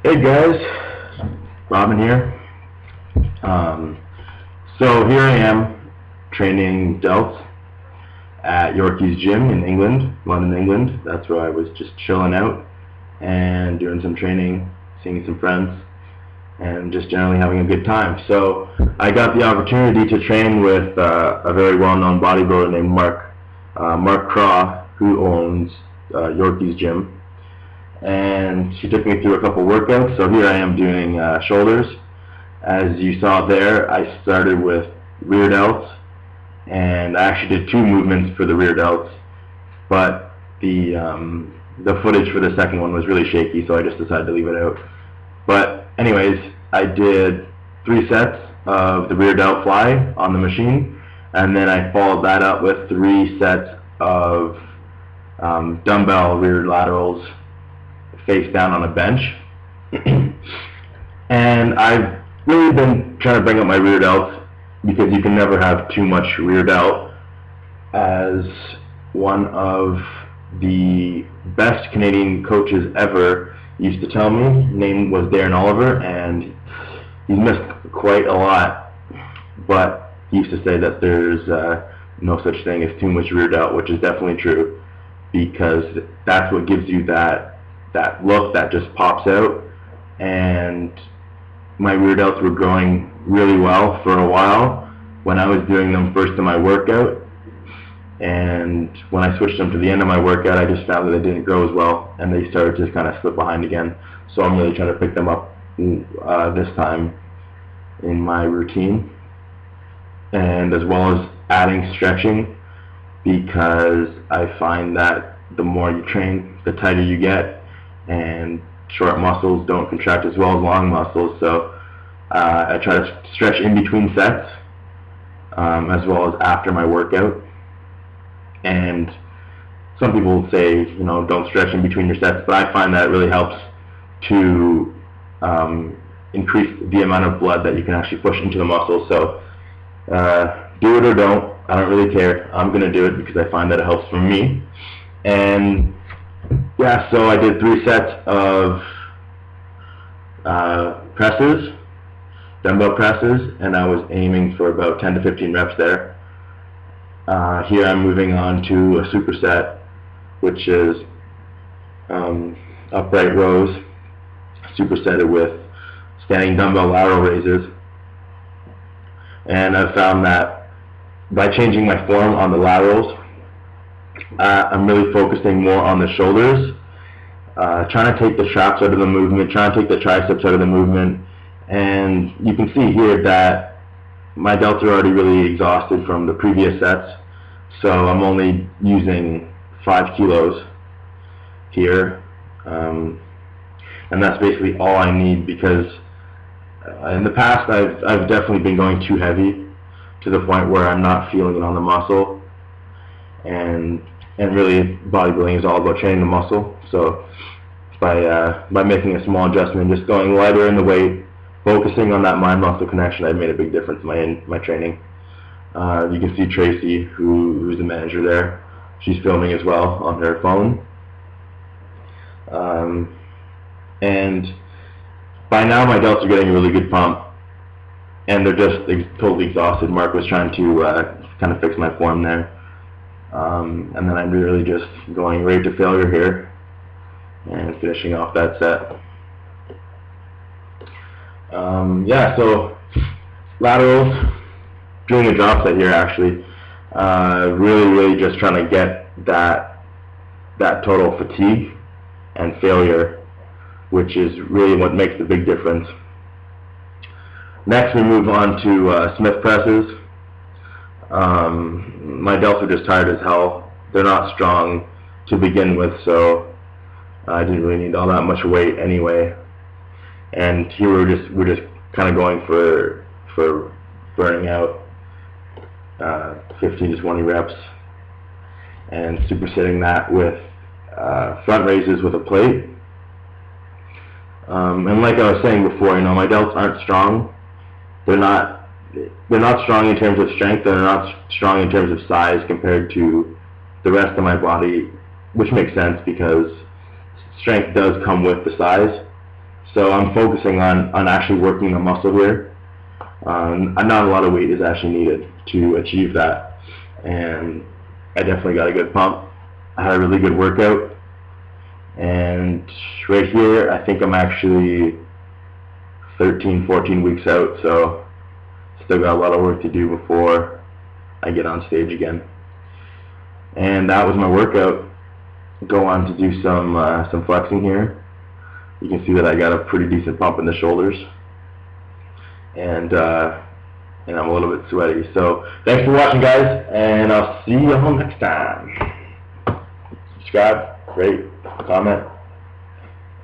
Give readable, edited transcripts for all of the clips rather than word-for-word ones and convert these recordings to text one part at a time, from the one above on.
Hey guys, Robin here. So here I am training delts at Yorkie's gym in England, London, England. That's where I was just chilling out and doing some training, seeing some friends, and just generally having a good time. So I got the opportunity to train with a very well-known bodybuilder named Mark Craw, who owns Yorkie's gym. And she took me through a couple workouts. So here I am doing shoulders. As you saw there, I started with rear delts, and I actually did two movements for the rear delts, but the footage for the second one was really shaky, so I just decided to leave it out. But anyways, I did 3 sets of the rear delt fly on the machine, and then I followed that up with 3 sets of dumbbell rear laterals face down on a bench. And I've really been trying to bring up my rear delts because you can never have too much rear delt. As one of the best Canadian coaches ever used to tell me, his name was Darren Oliver, and he's missed quite a lot, but he used to say that there's no such thing as too much rear delt, which is definitely true, because that's what gives you that look that just pops out. And my rear delts were growing really well for a while when I was doing them first in my workout, and when I switched them to the end of my workout, I just found that they didn't grow as well, and they started to kind of slip behind again. So I'm really trying to pick them up this time in my routine, and as well as adding stretching, because I find that the more you train, the tighter you get, and short muscles don't contract as well as long muscles. So I try to stretch in between sets, as well as after my workout. And some people say, don't stretch in between your sets, but I find that it really helps to increase the amount of blood that you can actually push into the muscle. So do it or don't. I don't really care. I'm going to do it because I find that it helps for me. And yeah, so I did 3 sets of presses, dumbbell presses, and I was aiming for about 10 to 15 reps there. Here I'm moving on to a superset, which is upright rows, supersetted with standing dumbbell lateral raises. And I've found that by changing my form on the laterals, I'm really focusing more on the shoulders, trying to take the traps out of the movement, trying to take the triceps out of the movement. And you can see here that my delts are already really exhausted from the previous sets, so I'm only using 5 kilos here, and that's basically all I need, because in the past I've definitely been going too heavy to the point where I'm not feeling it on the muscle. And really, bodybuilding is all about training the muscle. So by making a small adjustment, just going lighter in the weight, focusing on that mind-muscle connection, I've made a big difference in my training. You can see Tracy, who's the manager there. She's filming as well on her phone. And by now my delts are getting a really good pump, and they're just totally exhausted. Mark was trying to kind of fix my form there. And then I'm really just going right to failure here and finishing off that set. Yeah, so laterals, doing a drop set here actually, really just trying to get that total fatigue and failure, which is really what makes the big difference. Next we move on to Smith presses. My delts are just tired as hell. They're not strong to begin with, so I didn't really need all that much weight anyway. And here we're just kind of going for burning out 15 to 20 reps, and supersetting that with front raises with a plate. And like I was saying before, my delts aren't strong. They're not strong in terms of strength, and they're not strong in terms of size compared to the rest of my body, which makes sense because strength does come with the size. So I'm focusing on actually working the muscle here. Not a lot of weight is actually needed to achieve that, and I definitely got a good pump. I had a really good workout, and right here I think I'm actually 13, 14 weeks out, so still got a lot of work to do before I get on stage again. And that was my workout. Go on to do some flexing here. You can see that I got a pretty decent pump in the shoulders, and I'm a little bit sweaty. So thanks for watching, guys, and I'll see you all next time. Subscribe, rate, comment,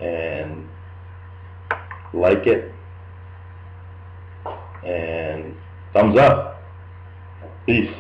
and like it, and thumbs up. Peace.